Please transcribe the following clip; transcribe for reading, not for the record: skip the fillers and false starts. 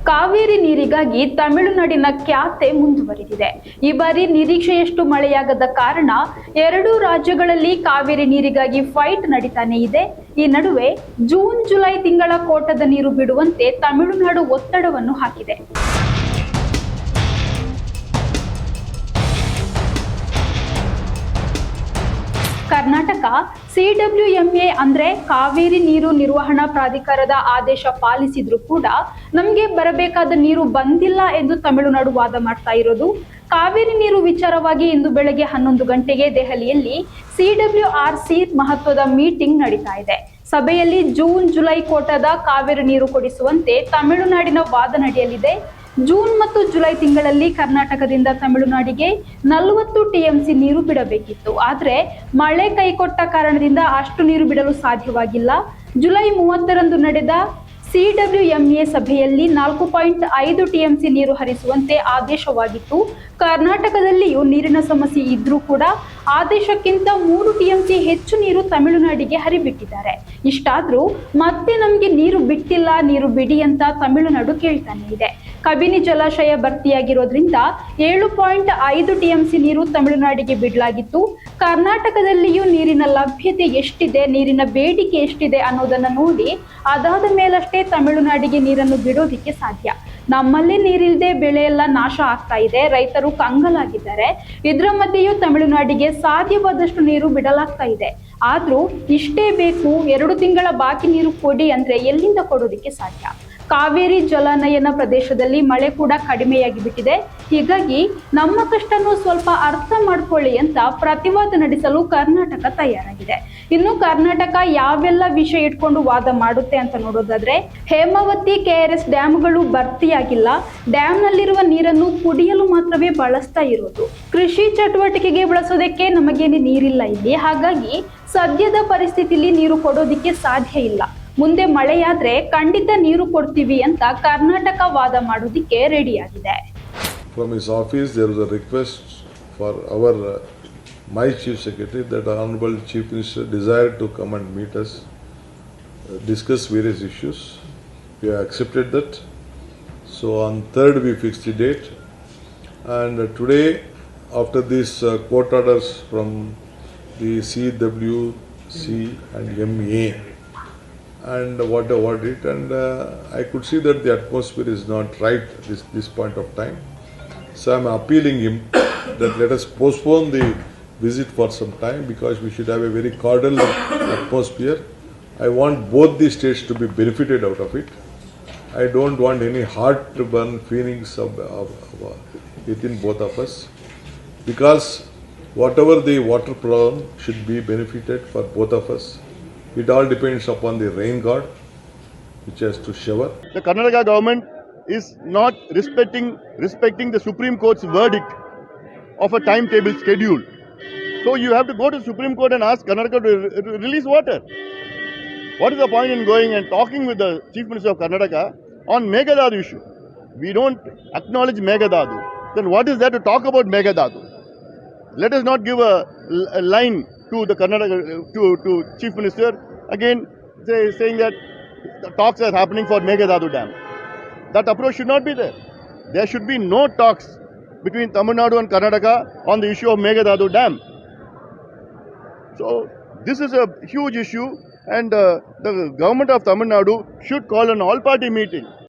ಕಾವೇರಿ ನೀರಿಗಾಗಿ ತಮಿಳುನಾಡಿನ ಖ್ಯಾತೆ ಮುಂದುವರಿದಿದೆ. ಈ ಬಾರಿ ನಿರೀಕ್ಷೆಯಷ್ಟು ಮಳೆಯಾಗದ ಕಾರಣ ಎರಡೂ ರಾಜ್ಯಗಳಲ್ಲಿ ಕಾವೇರಿ ನೀರಿಗಾಗಿ ಫೈಟ್ ನಡೀತಾನೆ ಇದೆ. ಈ ನಡುವೆ ಜೂನ್ ಜುಲೈ ತಿಂಗಳ ಕೋಟದ ನೀರು ಬಿಡುವಂತೆ ತಮಿಳುನಾಡು ಒತ್ತಡವನ್ನು ಹಾಕಿದೆ. ಕರ್ನಾಟಕ ಸಿಡಬ್ಲ್ಯೂಎಂಎ ಅಂದ್ರೆ ಕಾವೇರಿ ನೀರು ನಿರ್ವಹಣಾ ಪ್ರಾಧಿಕಾರದ ಆದೇಶ ಪಾಲಿಸಿದ್ರು ಕೂಡ ನಮಗೆ ಬರಬೇಕಾದ ನೀರು ಬಂದಿಲ್ಲ ಎಂದು ತಮಿಳುನಾಡು ವಾದ ಮಾಡ್ತಾ ಇರೋದು. ಕಾವೇರಿ ನೀರು ವಿಚಾರವಾಗಿ ಇಂದು ಬೆಳಗ್ಗೆ 11 ಗಂಟೆಗೆ ದೆಹಲಿಯಲ್ಲಿ ಸಿಡಬ್ಲ್ಯೂಆರ್ಸಿ ಮಹತ್ವದ ಮೀಟಿಂಗ್ ನಡೀತಾ ಇದೆ. ಸಭೆಯಲ್ಲಿ ಜೂನ್ ಜುಲೈ ಕೋಟಾದ ಕಾವೇರಿ ನೀರು ಕೊಡಿಸುವಂತೆ ತಮಿಳುನಾಡಿನ ವಾದ ನಡೆಯಲಿದೆ. ಜೂನ್ ಮತ್ತು ಜುಲೈ ತಿಂಗಳಲ್ಲಿ ಕರ್ನಾಟಕದಿಂದ ತಮಿಳುನಾಡಿಗೆ 40 ಟಿಎಂಸಿ ನೀರು ಬಿಡಬೇಕಿತ್ತು. ಆದರೆ ಮಳೆ ಕೈಕೊಟ್ಟ ಕಾರಣದಿಂದ ಅಷ್ಟು ನೀರು ಬಿಡಲು ಸಾಧ್ಯವಾಗಿಲ್ಲ. ಜುಲೈ 30ರಂದು ನಡೆದ ಸಿಡಬ್ಲ್ಯೂಎಂಎ ಸಭೆಯಲ್ಲಿ 4.5 ಟಿಎಂಸಿ ನೀರು ಹರಿಸುವಂತೆ ಆದೇಶವಾಗಿತ್ತು. ಕರ್ನಾಟಕದಲ್ಲಿಯೂ ನೀರಿನ ಸಮಸ್ಯೆ ಇದ್ರೂ ಕೂಡ ಆದೇಶಕ್ಕಿಂತ 3 ಟಿಎಂಸಿ ಹೆಚ್ಚು ನೀರು ತಮಿಳುನಾಡಿಗೆ ಹರಿಬಿಟ್ಟಿದ್ದಾರೆ. ಇಷ್ಟಾದ್ರೂ ಮತ್ತೆ ನಮಗೆ ನೀರು ಬಿಟ್ಟಿಲ್ಲ, ನೀರು ಬಿಡಿ ಅಂತ ತಮಿಳುನಾಡು ಕೇಳ್ತಾನೆ ಇದೆ. ಕಬಿನಿ ಜಲಾಶಯ ಭರ್ತಿಯಾಗಿರೋದ್ರಿಂದ 7.5 ಟಿಎಂಸಿ ನೀರು ತಮಿಳುನಾಡಿಗೆ ಬಿಡಲಾಗಿತ್ತು. ಕರ್ನಾಟಕದಲ್ಲಿಯೂ ನೀರಿನ ಲಭ್ಯತೆ ಎಷ್ಟಿದೆ, ನೀರಿನ ಬೇಡಿಕೆ ಎಷ್ಟಿದೆ ಅನ್ನೋದನ್ನ ನೋಡಿ ಅದಾದ ಮೇಲಷ್ಟೇ ತಮಿಳುನಾಡಿಗೆ ನೀರನ್ನು ಬಿಡೋದಿಕ್ಕೆ ಸಾಧ್ಯ. ನಮ್ಮಲ್ಲಿ ನೀರಿಲ್ಲದೆ ಬೆಳೆ ಎಲ್ಲ ನಾಶ ಆಗ್ತಾ ಇದೆ, ರೈತರು ಕಂಗಾಲಾಗಿದ್ದಾರೆ. ಇದರ ಮಧ್ಯೆಯೂ ತಮಿಳುನಾಡಿಗೆ ಸಾಧ್ಯವಾದಷ್ಟು ನೀರು ಬಿಡಲಾಗ್ತಾ ಇದೆ. ಆದ್ರೂ ಇಷ್ಟೇ ಬೇಕು, 2 ತಿಂಗಳ ಬಾಕಿ ನೀರು ಕೊಡಿ ಅಂದ್ರೆ ಎಲ್ಲಿಂದ ಕೊಡೋದಿಕ್ಕೆ ಸಾಧ್ಯ? ಕಾವೇರಿ ಜಲಾನಯನ ಪ್ರದೇಶದಲ್ಲಿ ಮಳೆ ಕೂಡ ಕಡಿಮೆಯಾಗಿ ಬಿಟ್ಟಿದೆ. ಹೀಗಾಗಿ ನಮ್ಮ ಕಷ್ಟನ್ನು ಸ್ವಲ್ಪ ಅರ್ಥ ಮಾಡ್ಕೊಳ್ಳಿ ಅಂತ ಪ್ರತಿವಾದ ನಡೆಸಲು ಕರ್ನಾಟಕ ತಯಾರಾಗಿದೆ. ಇನ್ನು ಕರ್ನಾಟಕ ಯಾವೆಲ್ಲ ವಿಷಯ ಇಟ್ಕೊಂಡು ವಾದ ಮಾಡುತ್ತೆ ಅಂತ ನೋಡೋದಾದ್ರೆ, ಹೇಮಾವತಿ ಕೆಆರ್ಎಸ್ ಡ್ಯಾಮ್ಗಳು ಭರ್ತಿಯಾಗಿಲ್ಲ, ಡ್ಯಾಮ್ನಲ್ಲಿರುವ ನೀರನ್ನು ಕುಡಿಯಲು ಮಾತ್ರವೇ ಬಳಸ್ತಾ ಇರೋದು, ಕೃಷಿ ಚಟುವಟಿಕೆಗೆ ಬಳಸೋದಕ್ಕೆ ನಮಗೇನೆ ನೀರಿಲ್ಲ ಇಲ್ಲಿ, ಹಾಗಾಗಿ ಸದ್ಯದ ಪರಿಸ್ಥಿತಿಯಲ್ಲಿ ನೀರು ಕೊಡೋದಿಕ್ಕೆ ಸಾಧ್ಯ ಇಲ್ಲ, ಮುಂದೆ ಮಳೆಯಾದ್ರೆ ಖಂಡಿತ ನೀರು ಕೊಡ್ತೀವಿ ಅಂತ ಕರ್ನಾಟಕ ವಾದ ಮಾಡೋದಿಕ್ಕೆ ರೆಡಿಯಾಗಿದೆ. From his office there was a request for my chief secretary that honorable chief minister desired to come and meet us, discuss various issues. We have accepted that. So on 3rd we fixed the date, and today after these court orders from the CWC and MA and what it, and I could see that the atmosphere is not right this point of time. So I am appealing him that let us postpone the visit for some time, because we should have a very cordial atmosphere. I want both the states to be benefited out of it. I don't want any heartburn feelings within both of us, because whatever the water problem should be benefited for both of us. It all depends upon the rain god which has to shower. The Karnataka government is not respecting the Supreme Court's verdict of a timetable schedule. So you have to go to Supreme Court and ask Karnataka to release water. What is the point in going and talking with the Chief Minister of Karnataka on Meghalaya issue? We don't acknowledge Meghalaya. Then what is there to talk about Meghalaya? Let us not give a line to the Karnataka to Chief Minister again saying that the talks are happening for Meghalaya Dam. That approach should not be there. There should be no talks between Tamil Nadu and Karnataka on the issue of Meghalaya Dam. So this is a huge issue, and the government of Tamil Nadu should call an all-party meeting